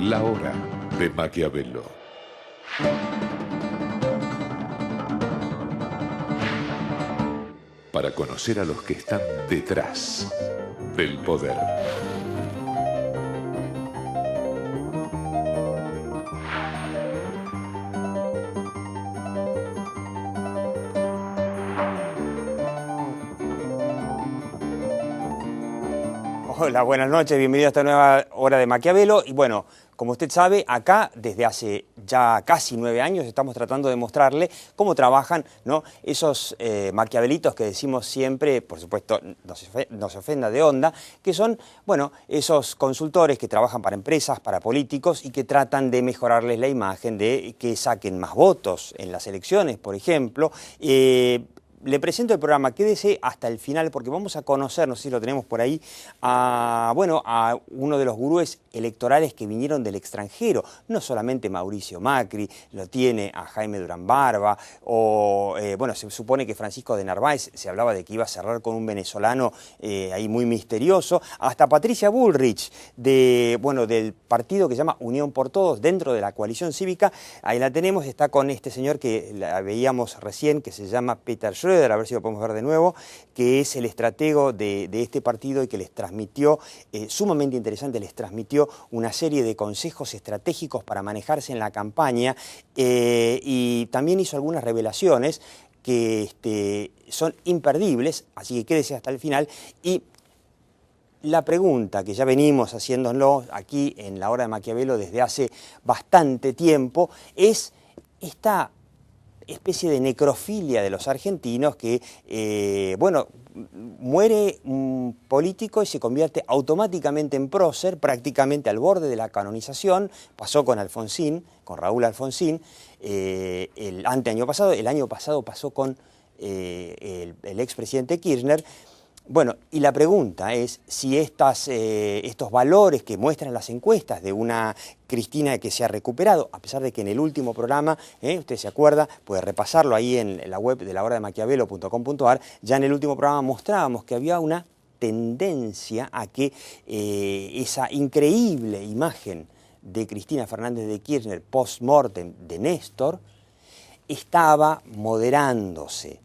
La hora de Maquiavelo. Para conocer a los que están detrás del poder. Hola, buenas noches, bienvenido a esta nueva hora de Maquiavelo. Y bueno, como usted sabe, acá desde hace ya casi 9 años estamos tratando de mostrarle cómo trabajan, ¿no?, esos maquiavelitos que decimos siempre, por supuesto, no se ofenda de onda, que son, bueno, esos consultores que trabajan para empresas, para políticos y que tratan de mejorarles la imagen, de que saquen más votos en las elecciones, por ejemplo. Le presento el programa, quédese hasta el final porque vamos a conocer, no sé si lo tenemos por ahí, a uno de los gurúes electorales que vinieron del extranjero. No solamente Mauricio Macri, lo tiene a Jaime Durán Barba, o se supone que Francisco de Narváez se hablaba de que iba a cerrar con un venezolano ahí muy misterioso, hasta Patricia Bullrich, del partido que se llama Unión por Todos, dentro de la coalición cívica. Ahí la tenemos, está con este señor que la veíamos recién, que se llama Peter Schroeder, a ver si lo podemos ver de nuevo, que es el estratego de este partido y que les transmitió, sumamente interesante, les transmitió una serie de consejos estratégicos para manejarse en la campaña, y también hizo algunas revelaciones que son imperdibles, así que quédese hasta el final. Y la pregunta que ya venimos haciéndonos aquí en la hora de Maquiavelo desde hace bastante tiempo es esta especie de necrofilia de los argentinos que, muere un político y se convierte automáticamente en prócer, prácticamente al borde de la canonización. Pasó con Alfonsín, con Raúl Alfonsín, el año pasado pasó con el expresidente Kirchner. Bueno, y la pregunta es si estos valores que muestran las encuestas de una Cristina que se ha recuperado, a pesar de que en el último programa, usted se acuerda, puede repasarlo ahí en la web de lahorademaquiavelo.com.ar, ya en el último programa mostrábamos que había una tendencia a que esa increíble imagen de Cristina Fernández de Kirchner post-mortem de Néstor estaba moderándose.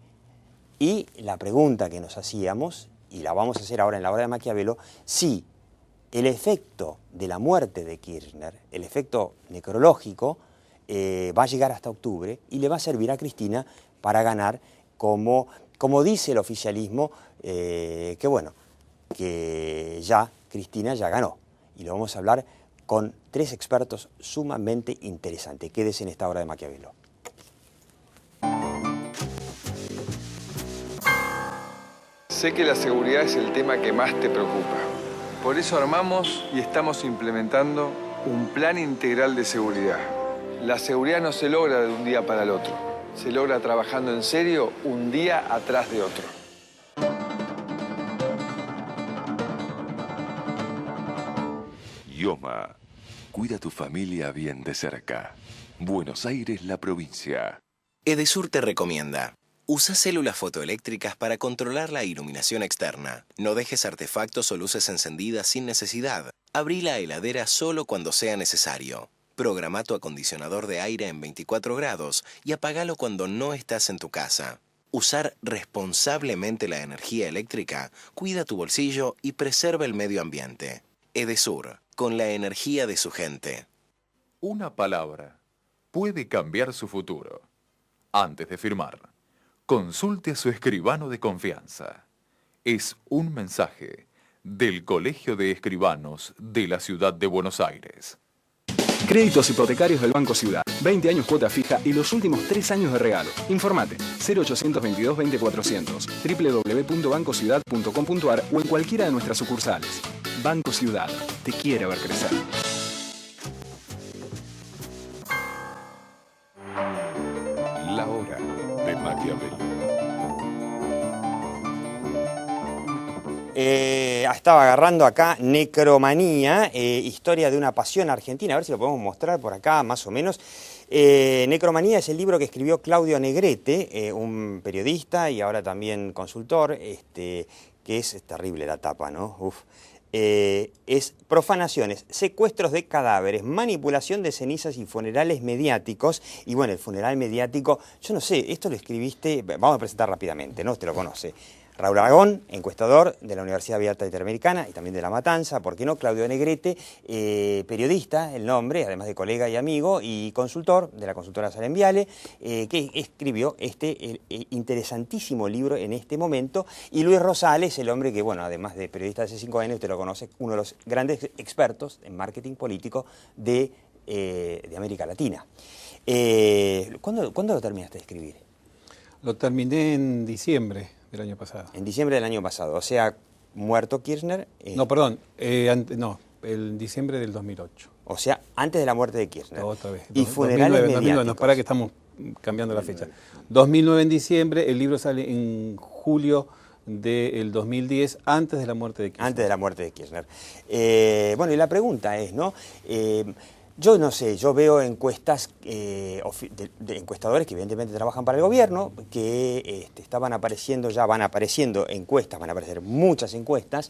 Y la pregunta que nos hacíamos, y la vamos a hacer ahora en la hora de Maquiavelo, si el efecto de la muerte de Kirchner, el efecto necrológico, va a llegar hasta octubre y le va a servir a Cristina para ganar, como dice el oficialismo, que ya Cristina ya ganó. Y lo vamos a hablar con 3 expertos sumamente interesantes. Quédese en esta hora de Maquiavelo. Sé que la seguridad es el tema que más te preocupa. Por eso armamos y estamos implementando un plan integral de seguridad. La seguridad no se logra de un día para el otro. Se logra trabajando en serio un día atrás de otro. IOMA. Cuida tu familia bien de cerca. Buenos Aires, la provincia. Edesur te recomienda: usa células fotoeléctricas para controlar la iluminación externa. No dejes artefactos o luces encendidas sin necesidad. Abrí la heladera solo cuando sea necesario. Programa tu acondicionador de aire en 24 grados y apagalo cuando no estás en tu casa. Usar responsablemente la energía eléctrica cuida tu bolsillo y preserva el medio ambiente. Edesur, con la energía de su gente. Una palabra puede cambiar su futuro. Antes de firmar, consulte a su escribano de confianza. Es un mensaje del Colegio de Escribanos de la Ciudad de Buenos Aires. Créditos hipotecarios del Banco Ciudad. 20 años cuota fija y los últimos 3 años de regalo. Informate 0822 20400, www.bancociudad.com.ar o en cualquiera de nuestras sucursales. Banco Ciudad, te quiere ver crecer. La hora de Maquiavelo. Estaba agarrando acá Necromanía, historia de una pasión argentina, a ver si lo podemos mostrar por acá más o menos. Necromanía es el libro que escribió Claudio Negrete, un periodista y ahora también consultor, que es terrible la tapa, ¿no? es profanaciones, secuestros de cadáveres, manipulación de cenizas y funerales mediáticos. Y bueno, el funeral mediático, yo no sé, esto lo escribiste, vamos a presentar rápidamente, ¿no? Usted lo conoce. Raúl Aragón, encuestador de la Universidad Abierta Interamericana y también de La Matanza, ¿por qué no? Claudio Negrete, periodista, el nombre, además de colega y amigo, y consultor de la consultora Salemviale, que escribió este interesantísimo libro en este momento, y Luis Rosales, el hombre que, bueno, además de periodista de C5N, usted lo conoce, uno de los grandes expertos en marketing político de América Latina. ¿Cuándo lo terminaste de escribir? Lo terminé en diciembre del año pasado. En diciembre del año pasado, o sea, muerto Kirchner. No, perdón, el diciembre del 2008. O sea, antes de la muerte de Kirchner. Otra vez. Y funerales 2009, no, para que estamos cambiando la fecha. 2009 en diciembre, el libro sale en julio del 2010, antes de la muerte de Kirchner. Antes de la muerte de Kirchner. Bueno, y la pregunta es, ¿no? Yo no sé, yo veo encuestas de encuestadores que evidentemente trabajan para el gobierno, que estaban apareciendo, ya van apareciendo encuestas, van a aparecer muchas encuestas,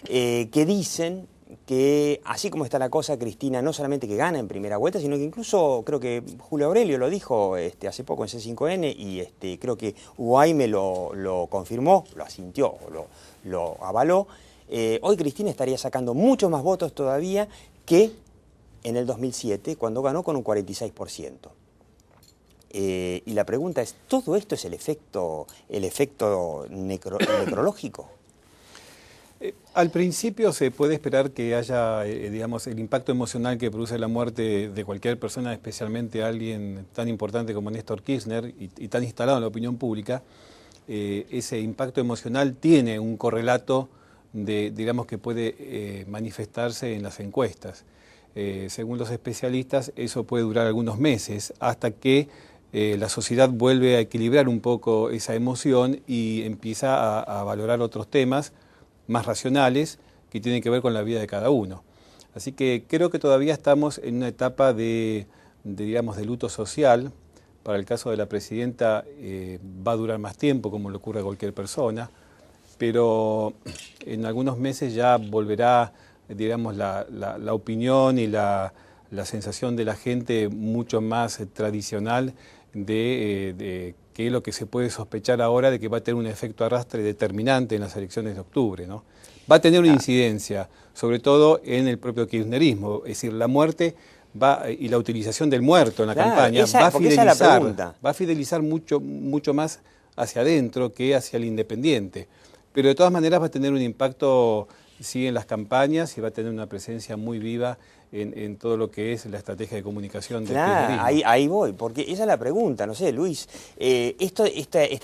que dicen que así como está la cosa, Cristina no solamente que gana en primera vuelta, sino que incluso creo que Julio Aurelio lo dijo hace poco en C5N y creo que Hugo Aime lo confirmó, lo asintió, lo avaló. Hoy Cristina estaría sacando muchos más votos todavía que en el 2007, cuando ganó con un 46%. Y la pregunta es, ¿todo esto es el efecto necrológico? Al principio se puede esperar que haya, digamos, el impacto emocional que produce la muerte de cualquier persona, especialmente alguien tan importante como Néstor Kirchner y tan instalado en la opinión pública. Ese impacto emocional tiene un correlato digamos, que puede manifestarse en las encuestas. Según los especialistas, eso puede durar algunos meses hasta que la sociedad vuelve a equilibrar un poco esa emoción y empieza a valorar otros temas más racionales que tienen que ver con la vida de cada uno. Así que creo que todavía estamos en una etapa digamos, de luto social. Para el caso de la presidenta va a durar más tiempo, como le ocurre a cualquier persona, pero en algunos meses ya volverá, digamos, la opinión y la sensación de la gente mucho más tradicional de que es lo que se puede sospechar ahora de que va a tener un efecto arrastre determinante en las elecciones de octubre, ¿no? Va a tener una incidencia, sobre todo en el propio kirchnerismo, es decir, la muerte y la utilización del muerto en la campaña va a fidelizar mucho más hacia adentro que hacia el independiente. Pero de todas maneras va a tener un impacto, sí, en las campañas y va a tener una presencia muy viva en todo lo que es la estrategia de comunicación del kirchnerismo. Ahí voy, porque esa es la pregunta, no sé, Luis, esta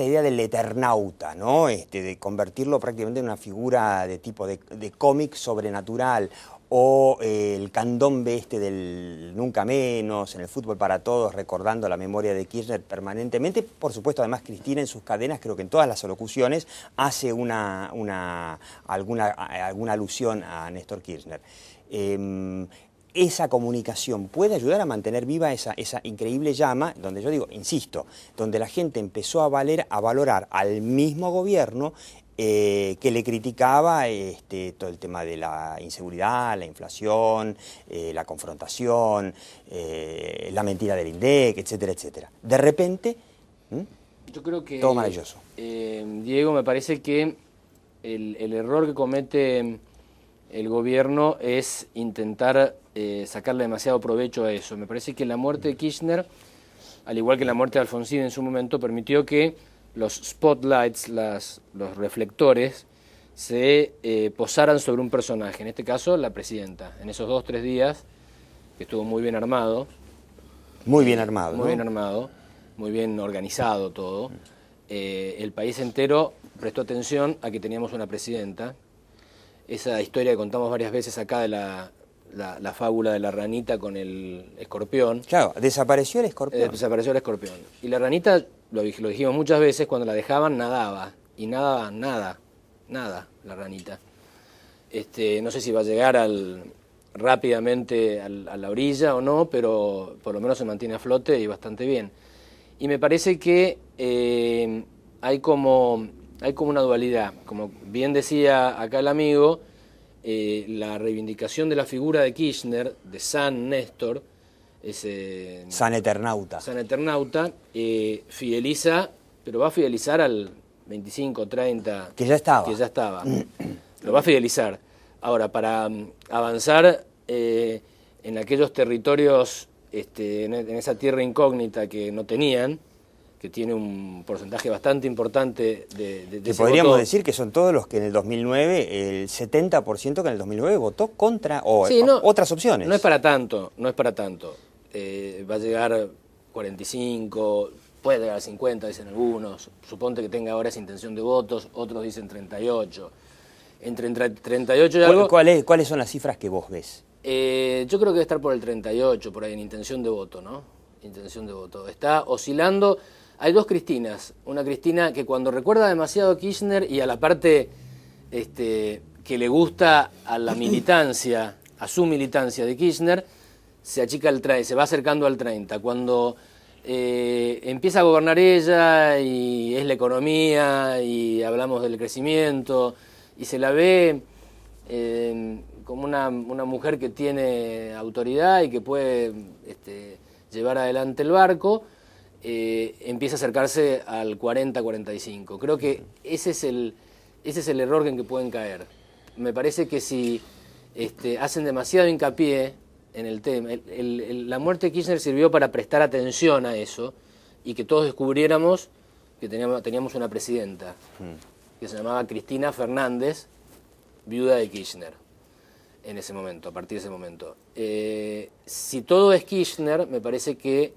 idea del eternauta, ¿no? De convertirlo prácticamente en una figura de tipo de cómic sobrenatural, o el candombe del nunca menos, en el fútbol para todos, recordando la memoria de Kirchner permanentemente. Por supuesto, además, Cristina en sus cadenas, creo que en todas las alocuciones, hace alguna alusión a Néstor Kirchner. Esa comunicación puede ayudar a mantener viva esa increíble llama, donde yo digo, insisto, donde la gente empezó a valorar al mismo gobierno que le criticaba todo el tema de la inseguridad, la inflación, la confrontación, la mentira del INDEC, etcétera, etcétera. De repente, yo creo que todo maravilloso. Diego, me parece que el error que comete el gobierno es intentar sacarle demasiado provecho a eso. Me parece que la muerte de Kirchner, al igual que la muerte de Alfonsín en su momento, permitió que los spotlights, los reflectores, se posaran sobre un personaje, en este caso la presidenta. En esos 2 o 3 días, que estuvo muy bien armado. Muy bien armado, Muy bien armado, muy bien organizado todo. El país entero prestó atención a que teníamos una presidenta. Esa historia que contamos varias veces acá de la fábula de la ranita con el escorpión. Claro, desapareció el escorpión. Desapareció el escorpión. Y la ranita, lo dijimos muchas veces, cuando la dejaban nadaba. Y nadaba nada, la ranita. No sé si va a llegar rápidamente a la orilla o no, pero por lo menos se mantiene a flote y bastante bien. Y me parece que hay como una dualidad. Como bien decía acá el amigo, la reivindicación de la figura de Kirchner, de San Néstor, ese San Eternauta. San Eternauta, fideliza, pero va a fidelizar al 25, 30... Que ya estaba. Que ya estaba. Lo va a fidelizar. Ahora, para avanzar en aquellos territorios, en esa tierra incógnita que no tenían, que tiene un porcentaje bastante importante de Que ese podríamos voto. decir que son todos los que en el 2009, el 70% que en el 2009 votó contra Sí, no, otras opciones. No es para tanto, no es para tanto. Va a llegar 45, puede llegar a 50, dicen algunos. Suponte que tenga ahora esa intención de votos, otros dicen 38. Entre 38 y algo... ¿Cuáles son las cifras que vos ves? Yo creo que debe estar por el 38, por ahí, en intención de voto, ¿no? Intención de voto. Está oscilando. Hay dos Cristinas. Una Cristina que cuando recuerda demasiado a Kirchner y a la parte que le gusta a la militancia, a su militancia de Kirchner, se achica se va acercando al 30. Cuando empieza a gobernar ella y es la economía y hablamos del crecimiento y se la ve como una mujer que tiene autoridad y que puede llevar adelante el barco, empieza a acercarse al 40-45. Creo que ese es el error en que pueden caer. Me parece que si hacen demasiado hincapié en el tema, la muerte de Kirchner sirvió para prestar atención a eso y que todos descubriéramos que teníamos una presidenta que se llamaba Cristina Fernández, viuda de Kirchner, en ese momento, a partir de ese momento. Si todo es Kirchner, me parece que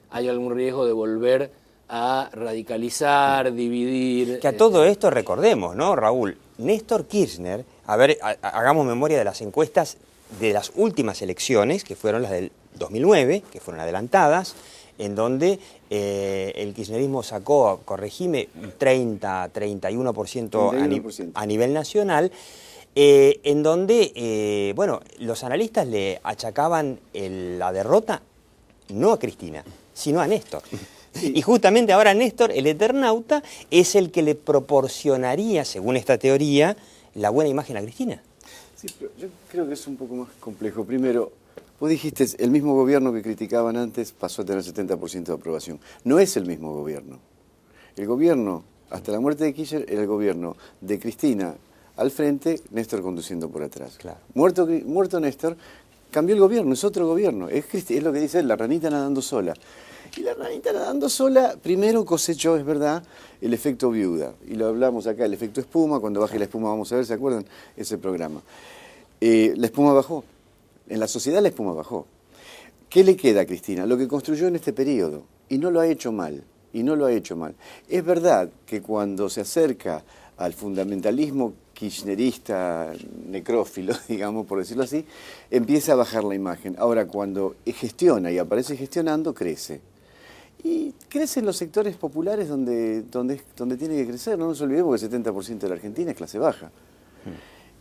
hay algún riesgo de volver a radicalizar, dividir. Que a todo esto recordemos, ¿no, Raúl? Néstor Kirchner, a ver, hagamos memoria de las encuestas de las últimas elecciones, que fueron las del 2009, que fueron adelantadas, en donde el kirchnerismo sacó, corregime, 31% a nivel nacional, en donde, bueno, los analistas le achacaban la derrota no a Cristina, sino a Néstor. Sí. Y justamente ahora Néstor, el Eternauta, es el que le proporcionaría, según esta teoría, la buena imagen a Cristina. Sí, pero yo creo que es un poco más complejo. Primero, vos dijiste, el mismo gobierno que criticaban antes pasó a tener 70% de aprobación. No es el mismo gobierno. El gobierno, hasta la muerte de Kirchner, era el gobierno de Cristina al frente, Néstor conduciendo por atrás. Claro. Muerto Néstor, cambió el gobierno, es otro gobierno. Es lo que dice él, la ranita nadando sola. Y la ranita nadando sola, primero cosechó, es verdad, el efecto viuda. Y lo hablamos acá, el efecto espuma, cuando baje la espuma vamos a ver, ¿se acuerdan? Ese programa. La espuma bajó, en la sociedad la espuma bajó. ¿Qué le queda a Cristina? Lo que construyó en este periodo, y no lo ha hecho mal, Es verdad que cuando se acerca al fundamentalismo kirchnerista, necrófilo, digamos, por decirlo así, empieza a bajar la imagen. Ahora, cuando gestiona y aparece gestionando, crece. Y crece en los sectores populares donde tiene que crecer. No nos olvidemos que el 70% de la Argentina es clase baja.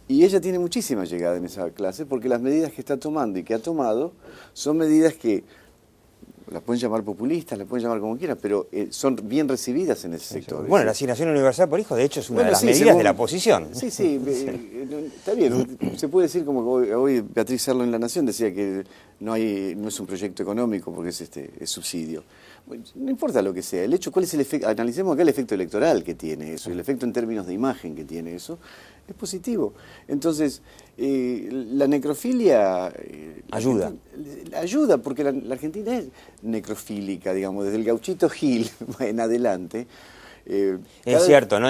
Y ella tiene muchísima llegada en esa clase porque las medidas que está tomando y que ha tomado son medidas que las pueden llamar populistas, las pueden llamar como quieran, pero son bien recibidas en ese sector. Bueno, la asignación universal por hijo, de hecho, es una de las medidas de la oposición. Sí, está bien. Se puede decir, como hoy Beatriz Serlo en La Nación decía que no es un proyecto económico porque es subsidio. Bueno, no importa lo que sea. El hecho, ¿cuál es el efecto? Analicemos acá el efecto electoral que tiene eso, el efecto en términos de imagen que tiene eso. Es positivo. Entonces, la necrofilia... ayuda. Ayuda, porque la Argentina es necrofílica, digamos, desde el gauchito Gil en adelante. Es cierto, ¿no?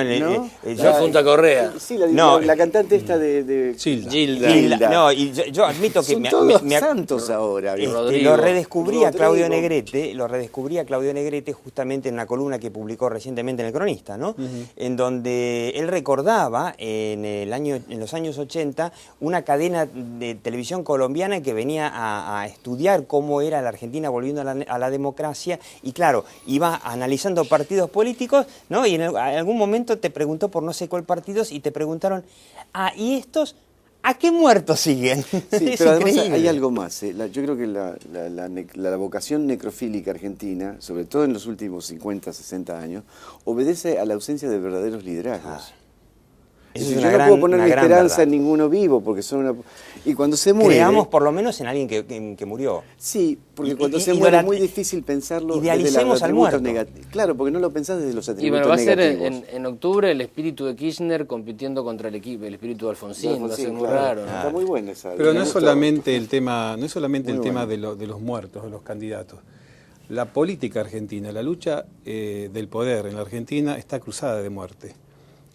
Punta Correa. Sí, la cantante esta de Gilda. No, y yo admito que... Son todos santos ahora. Lo redescubrí a Claudio Negrete, justamente en una columna que publicó recientemente en El Cronista, ¿no? En donde él recordaba en los años 80 una cadena de televisión colombiana que venía a estudiar cómo era la Argentina volviendo a la democracia y claro, iba analizando partidos políticos, ¿no? Y en algún momento te preguntó por no sé cuál partidos y te preguntaron, ¿y estos a qué muertos siguen? Sí, es pero además increíble. hay algo más. Yo creo que la vocación necrofílica argentina, sobre todo en los últimos 50, 60 años, obedece a la ausencia de verdaderos liderazgos. Eso Yo es no una puedo poner una mi gran esperanza verdad. en ninguno vivo, porque son una... Y cuando se muere... Creamos por lo menos en alguien que murió. Sí, porque cuando Y se muere es idolat- muy difícil pensarlo desde idealicemos los al atributos muerto. negativos. Claro, porque no lo pensás desde los Y atributos bueno, va a ser negativos. en octubre el espíritu de Kirchner compitiendo contra el espíritu de Alfonsín, va a ser muy claro. raro, ¿no? Está muy buena esa. Pero me no es gustó. solamente el tema, no es solamente Muy el tema bueno. de los muertos, de los candidatos. La política argentina, la lucha del poder en la Argentina está cruzada de muerte.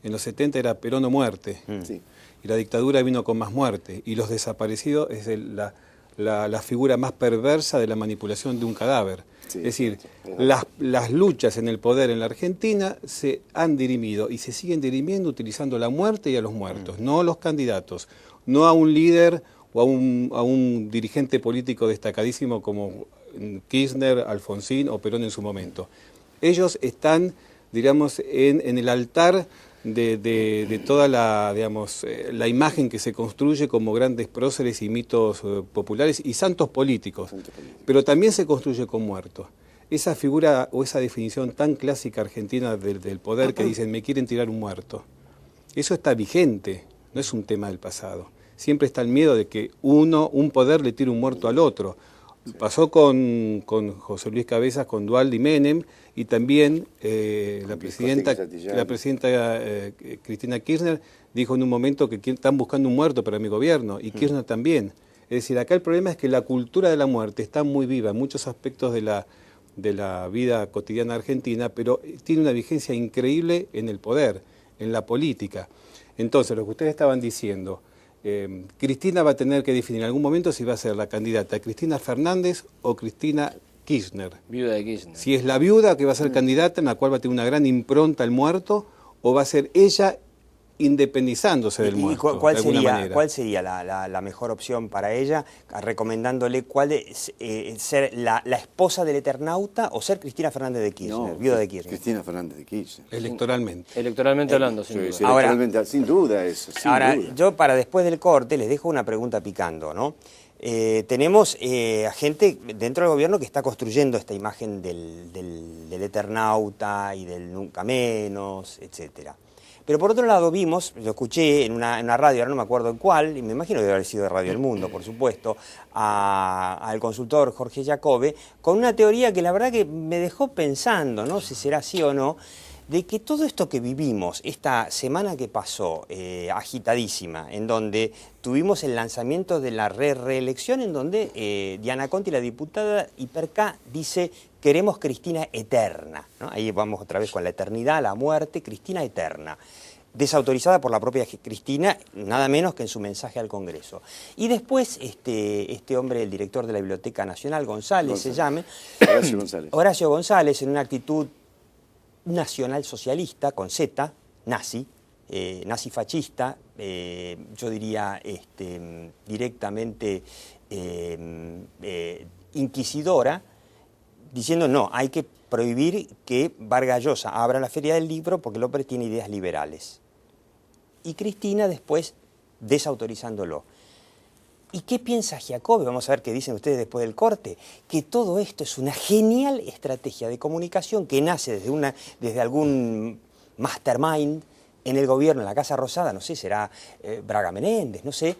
En los 70 era Perón o muerte. Sí. Y la dictadura vino con más muerte. Y los desaparecidos es la figura más perversa de la manipulación de un cadáver. Sí, es decir, sí. las luchas en el poder en la Argentina se han dirimido y se siguen dirimiendo utilizando la muerte y a los muertos, no a los candidatos, no a un líder o a un dirigente político destacadísimo como Kirchner, Alfonsín o Perón en su momento. Ellos están, digamos, en el altar de toda la, digamos, la imagen que se construye como grandes próceres y mitos populares y santos políticos, pero también se construye con muertos. Esa figura o esa definición tan clásica argentina del poder que dicen me quieren tirar un muerto, eso está vigente, no es un tema del pasado. Siempre está el miedo de que un poder le tire un muerto al otro. Pasó con José Luis Cabezas, con Duhalde y Menem, y también la presidenta Cristina Kirchner dijo en un momento que están buscando un muerto para mi gobierno, y Kirchner también. Es decir, acá el problema es que la cultura de la muerte está muy viva en muchos aspectos de la vida cotidiana argentina, pero tiene una vigencia increíble en el poder, en la política. Entonces, lo que ustedes estaban diciendo, Cristina va a tener que definir en algún momento si va a ser la candidata Cristina Fernández o Cristina Kirchner. Viuda de Kirchner. Si es la viuda que va a ser candidata, en la cual va a tener una gran impronta el muerto, o va a ser ella independizándose del muerto, de alguna manera. ¿Cuál sería la mejor opción para ella, recomendándole cuál es ser la esposa del Eternauta o ser Cristina Fernández de Kirchner, viuda de Kirchner? Cristina Fernández de Kirchner. Electoralmente. Electoralmente hablando, sin duda. Sí, Ahora- electoralmente, sin duda eso, sin Ahora, duda. yo para después del corte les dejo una pregunta picando, ¿no? Tenemos a gente dentro del gobierno que está construyendo esta imagen del Eternauta y del nunca menos, etcétera. Pero por otro lado vimos, lo escuché en una radio, ahora no me acuerdo en cuál, y me imagino que debe haber sido de Radio El Mundo, por supuesto, al consultor Jorge Jacobe, con una teoría que la verdad que me dejó pensando, no sé si será así o no, de que todo esto que vivimos, esta semana que pasó, agitadísima, en donde tuvimos el lanzamiento de la reelección, en donde Diana Conti, la diputada Hipercá, dice, queremos Cristina eterna, ¿no? Ahí vamos otra vez con la eternidad, la muerte, Cristina eterna. Desautorizada por la propia Cristina, nada menos que en su mensaje al Congreso. Y después este hombre, el director de la Biblioteca Nacional, González se llama, Horacio González. Horacio González, en una actitud nacional socialista, con Z, nazi fascista, yo diría directamente inquisidora, diciendo no, hay que prohibir que Vargas Llosa abra la Feria del Libro porque López tiene ideas liberales. Y Cristina después desautorizándolo. ¿Y qué piensa Jacobe? Vamos a ver qué dicen ustedes después del corte. Que todo esto es una genial estrategia de comunicación que nace desde algún mastermind en el gobierno, en la Casa Rosada, no sé, será Braga Menéndez, no sé,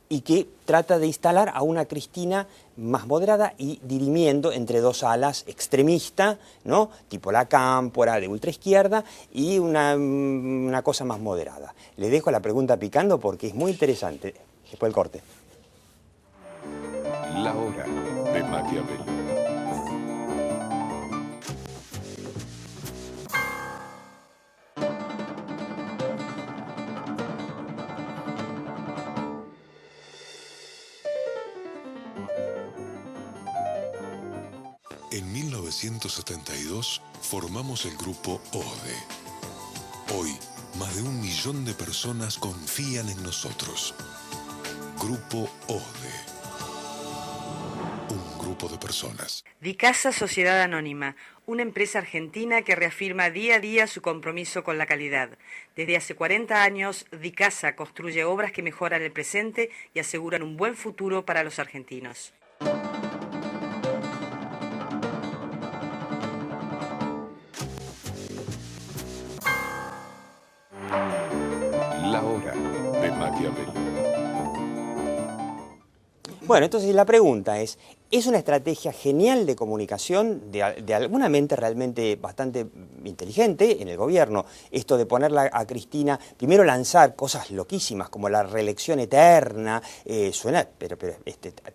y que trata de instalar a una Cristina más moderada y dirimiendo entre dos alas extremistas, ¿no? Tipo la Cámpora, de ultraizquierda, y una cosa más moderada. Les dejo la pregunta picando porque es muy interesante. Después del corte. La hora de Maquiavelo. En 1972 formamos el grupo ODE. Hoy, más de 1 millón de personas confían en nosotros. Grupo ODE. Un grupo de personas. Dicasa Sociedad Anónima, una empresa argentina que reafirma día a día su compromiso con la calidad. Desde hace 40 años, Dicasa construye obras que mejoran el presente y aseguran un buen futuro para los argentinos. Maquiavelo. Bueno, entonces la pregunta es una estrategia genial de comunicación de alguna mente realmente bastante inteligente en el gobierno, esto de ponerla a Cristina, primero lanzar cosas loquísimas como la reelección eterna, suena pero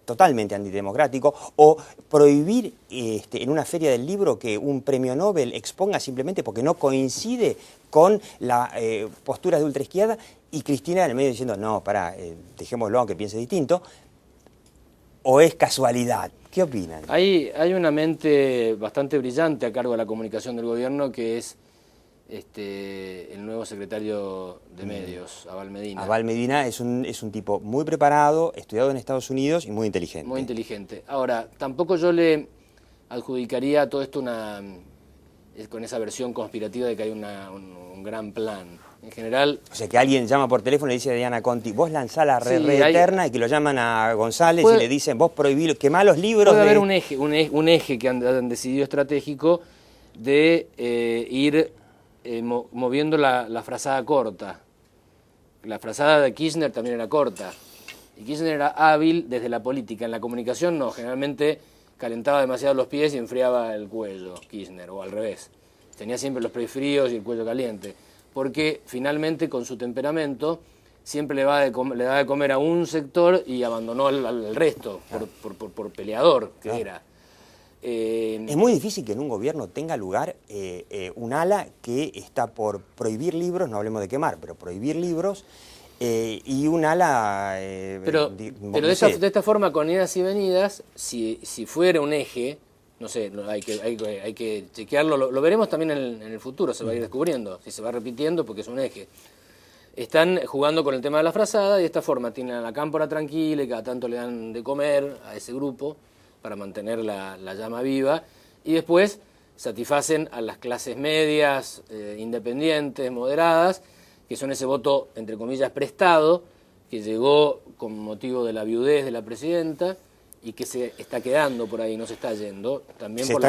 totalmente antidemocrático, o prohibir en una feria del libro que un premio Nobel exponga simplemente porque no coincide con la postura de ultraizquierda, y Cristina en el medio diciendo, no, pará, dejémoslo aunque piense distinto. ¿O es casualidad? ¿Qué opinan? Hay una mente bastante brillante a cargo de la comunicación del gobierno que es el nuevo secretario de Medios, Abal Medina. Abal Medina es un tipo muy preparado, estudiado en Estados Unidos y muy inteligente. Muy inteligente. Ahora, tampoco yo le adjudicaría a todo esto con esa versión conspirativa de que hay un gran plan. En general... O sea, que alguien llama por teléfono y le dice a Diana Conti, vos lanzá la red eterna, y que lo llaman a González y le dicen, vos prohibí, quemá los libros. Puede haber un eje que han decidido estratégico de ir moviendo la frazada corta. La frazada de Kirchner también era corta. Y Kirchner era hábil desde la política. En la comunicación no, generalmente calentaba demasiado los pies y enfriaba el cuello, Kirchner, o al revés. Tenía siempre los pies fríos y el cuello caliente. Porque finalmente con su temperamento siempre le daba de comer a un sector y abandonó al resto por peleador que era. Es muy difícil que en un gobierno tenga lugar un ala que está por prohibir libros, no hablemos de quemar, pero prohibir libros, y un ala... pero de esta forma, con idas y venidas, si fuera un eje... No sé, hay que chequearlo, lo veremos también en el futuro, se va a ir descubriendo, si se va repitiendo porque es un eje. Están jugando con el tema de la frazada y de esta forma tienen a la cámpora tranquila y cada tanto le dan de comer a ese grupo para mantener la llama viva, y después satisfacen a las clases medias, independientes, moderadas, que son ese voto, entre comillas, prestado, que llegó con motivo de la viudez de la presidenta, y que se está quedando por ahí, no se está yendo, también por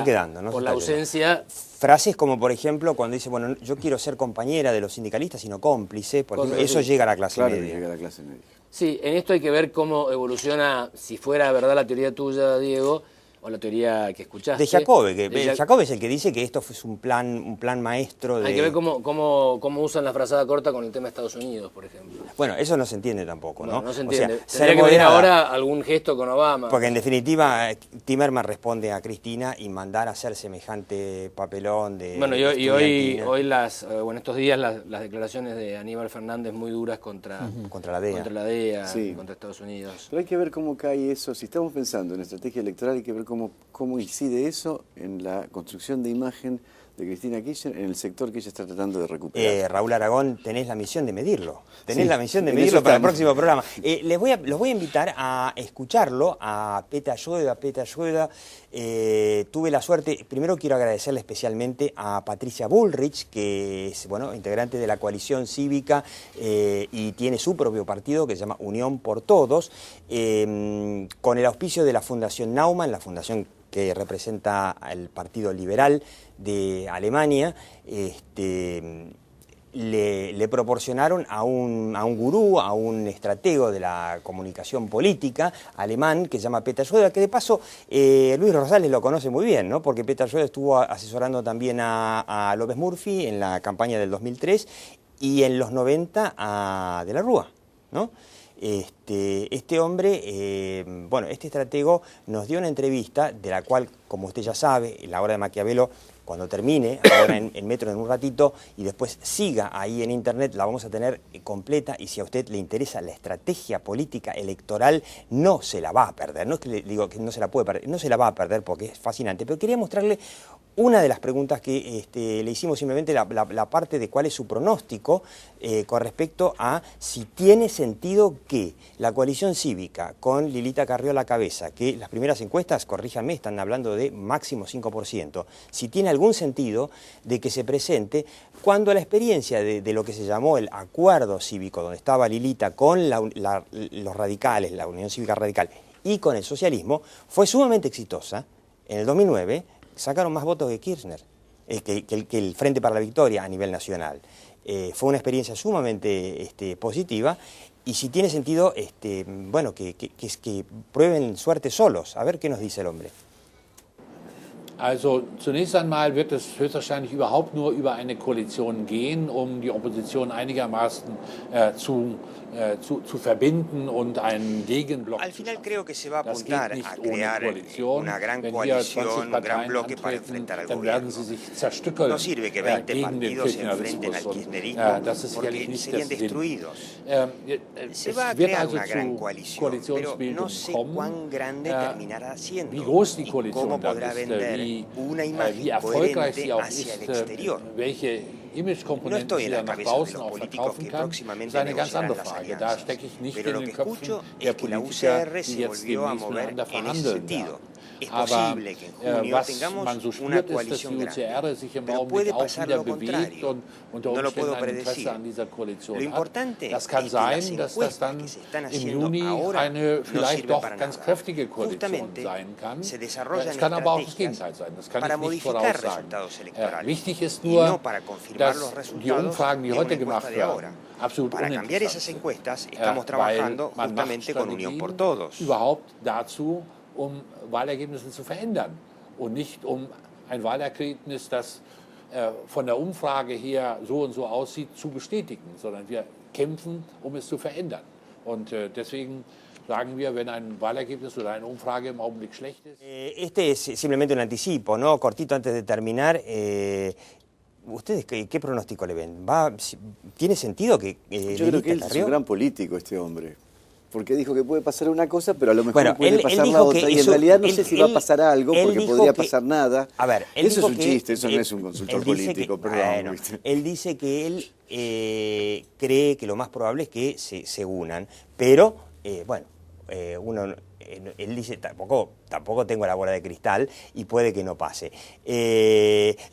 la ausencia... Frases como, por ejemplo, cuando dice, bueno, yo quiero ser compañera de los sindicalistas y no cómplice, por ejemplo, eso llega a la clase media. Llega a la clase media. Sí, en esto hay que ver cómo evoluciona, si fuera verdad la teoría tuya, Diego, o la teoría que escuchaste. De Jacobe, Jacobe es el que dice que esto fue un plan maestro de... Hay que ver cómo usan la frazada corta con el tema de Estados Unidos, por ejemplo. Bueno, eso no se entiende tampoco, ¿no? No se entiende. O sea, tendría que venir ahora algún gesto con Obama. Porque en definitiva, Timerman responde a Cristina y mandar a hacer semejante papelón de... Bueno, y hoy en estos días las declaraciones de Aníbal Fernández muy duras contra la DEA. Contra la DEA, sí, contra Estados Unidos. Pero hay que ver cómo cae eso. Si estamos pensando en estrategia electoral, hay que ver cómo incide eso en la construcción de imagen de Cristina Kirchner en el sector que ella está tratando de recuperar. Raúl Aragón, tenés la misión de medirlo. Tenés la misión de medirlo para el próximo programa. Los voy a invitar a escucharlo a Peta Llueda. Tuve la suerte, primero quiero agradecerle especialmente a Patricia Bullrich, que es integrante de la coalición cívica y tiene su propio partido que se llama Unión por Todos, con el auspicio de la Fundación Naumann, la fundación que representa al Partido Liberal de Alemania, le proporcionaron a un gurú, a un estratego de la comunicación política alemán que se llama Peter Schroeder, que de paso Luis Rosales lo conoce muy bien, ¿no? Porque Peter Schroeder estuvo asesorando también a López Murphy en la campaña del 2003 y en los 90 a De la Rúa, ¿no? Este hombre, este estratego nos dio una entrevista de la cual, como usted ya sabe, en la hora de Maquiavelo, cuando termine, ahora en Metro en un ratito, y después siga ahí en Internet, la vamos a tener completa, y si a usted le interesa la estrategia política electoral, no se la va a perder. No es que le digo que no se la puede perder, no se la va a perder porque es fascinante, pero quería mostrarle una de las preguntas que le hicimos, simplemente la parte de cuál es su pronóstico con respecto a si tiene sentido que la coalición cívica con Lilita Carrió a la cabeza, que las primeras encuestas, corríjame, están hablando de máximo 5%, si tiene algún sentido de que se presente cuando la experiencia de lo que se llamó el acuerdo cívico, donde estaba Lilita con los radicales, la Unión Cívica Radical, y con el socialismo, fue sumamente exitosa. En el 2009 sacaron más votos que Kirchner, que el Frente para la Victoria a nivel nacional. Fue una experiencia sumamente positiva y si tiene sentido, bueno, que prueben suerte solos. A ver qué nos dice el hombre. Also zunächst einmal wird es höchstwahrscheinlich überhaupt nur über eine Koalition gehen, um die Opposition einigermaßen zu verbinden und einen Gegenblock Al zu final schaffen. creo que se va a Das apuntar geht nicht a ohne crear Koalition. una gran Wenn hier 20 coalición, un gran Parteien bloque para antreten, enfrentar al dann werden gobierno. sie sich zerstückeln No sirve que 20 gegen den partidos se enfrenten Kirchnerismus. al kirchnerismo, Das ist sicherlich porque nicht serían der Sinn. destruidos. Se Es va a wird crear also una gran zu coalición, pero Koalitionsbildung no sé kommen. cuán grande terminará siendo Wie groß die y Koalition cómo dann podrá ist, vender una wie imagen erfolgreich coherente sie auch hacia el ist, exterior. welche No Imagekomponenten estoy sie en la dann nach cabeza de draußen los auch políticos verkaufen que kann, ist próximamente eine ganz negociarán andere las Frage. Da alianzas. stecke ich nicht Pero in lo den que Köpfen escucho der es que la Politiker, UCR die se jetzt volvió a demnächst mover miteinander en ese verhandeln sentido. werden. Es Aber posible que en junio was tengamos man so una spürt, ist, dass die coalición UCR grande, sich im pero Augenblick puede auch pasar wieder lo bewegt contrario. und unter No lo Umständen puedo ein Interesse predecir. an dieser Koalition Lo hat. importante Das es kann que las sein, dass das encuestas dann que se están im haciendo Juni ahora eine no vielleicht sirven doch para ganz nada. kräftige Koalition Justamente sein kann. se desarrollan Es kann aber auch das estrategias Gegenteil sein. Das kann para ich nicht modificar voraussagen. resultados electorales Wichtig ist y nur, no para confirmar los dass die resultados Umfragen, die de una heute encuesta gemacht de ahora. werden, absolut Para cambiar esas uninteressant encuestas sind. estamos trabajando Weil man macht justamente con Unión por Strategien Todos. überhaupt dazu, um Wahlergebnisse zu verändern und nicht um ein Wahlergebnis, das von der Umfrage her so und so aussieht, zu bestätigen, sondern wir kämpfen, um es zu verändern. Und deswegen sagen wir, wenn ein Wahlergebnis oder eine Umfrage im Augenblick schlecht ist. Este es simplemente un anticipo, ¿no? Cortito antes de terminar. ¿Ustedes qué pronóstico le ven? ¿Tiene sentido que Yo creo que él es un gran político, este hombre. Porque dijo que puede pasar una cosa, pero a lo mejor puede pasar la otra. Y en realidad no sé si va a pasar algo, porque podría pasar nada. A ver, eso es un chiste, eso no es un consultor político, perdón. Él dice que él cree que lo más probable es que se unan, pero, bueno, él dice, tampoco tengo la bola de cristal y puede que no pase.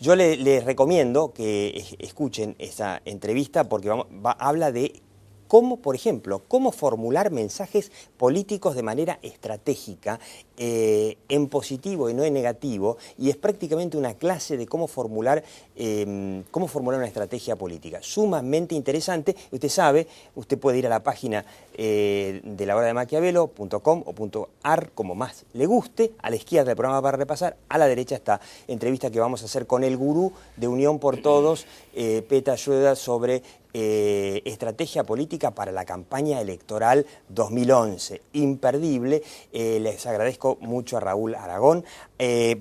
Yo les recomiendo que escuchen esa entrevista porque habla de cómo, por ejemplo, cómo formular mensajes políticos de manera estratégica, en positivo y no en negativo, y es prácticamente una clase de cómo formular una estrategia política. Sumamente interesante. Usted sabe, usted puede ir a la página de la hora de Maquiavelo.com o .ar, como más le guste. A la izquierda el programa para repasar, a la derecha está entrevista que vamos a hacer con el gurú de Unión por Todos, Peta Schroeder, sobre estrategia política para la campaña electoral 2011. Imperdible. Les agradezco mucho a Raúl Aragón,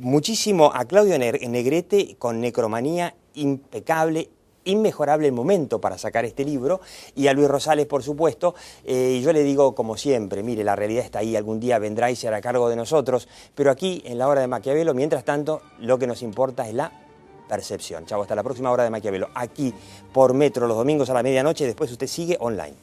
muchísimo a Claudio Negrete con Necromanía, impecable, inmejorable el momento para sacar este libro, y a Luis Rosales, por supuesto. Y yo le digo, como siempre, mire, la realidad está ahí, algún día vendrá y se hará cargo de nosotros, pero aquí, en la hora de Maquiavelo, mientras tanto, lo que nos importa es la percepción. Chau, hasta la próxima hora de Maquiavelo, aquí por Metro, los domingos a la medianoche, después usted sigue online.